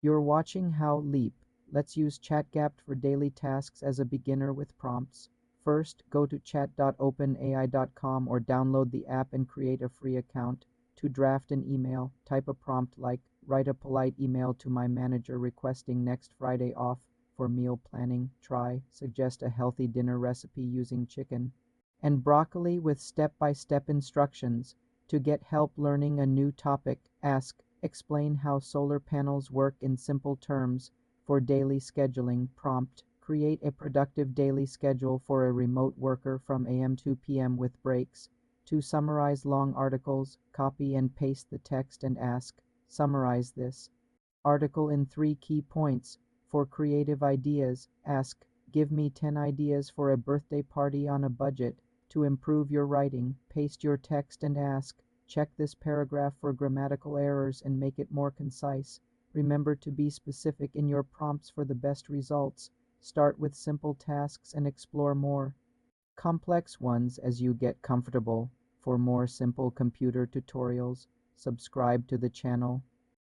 You're watching How Leap. Let's use ChatGapt for daily tasks as a beginner with prompts. First, go to chat.openai.com or download the app and create a free account. To draft an email, type a prompt like, write a polite email to my manager requesting next Friday off. For meal planning, try, suggest a healthy dinner recipe using chicken and broccoli with step-by-step instructions. To get help learning a new topic, ask, explain how solar panels work in simple terms. For daily scheduling, prompt, create a productive daily schedule for a remote worker from AM to PM with breaks. To summarize long articles, copy and paste the text and ask, summarize this article in 3 key points. For creative ideas, ask, give me 10 ideas for a birthday party on a budget. To improve your writing, paste your text and ask, check this paragraph for grammatical errors and make it more concise. Remember to be specific in your prompts for the best results. Start with simple tasks and explore more complex ones as you get comfortable. For more simple computer tutorials, subscribe to the channel.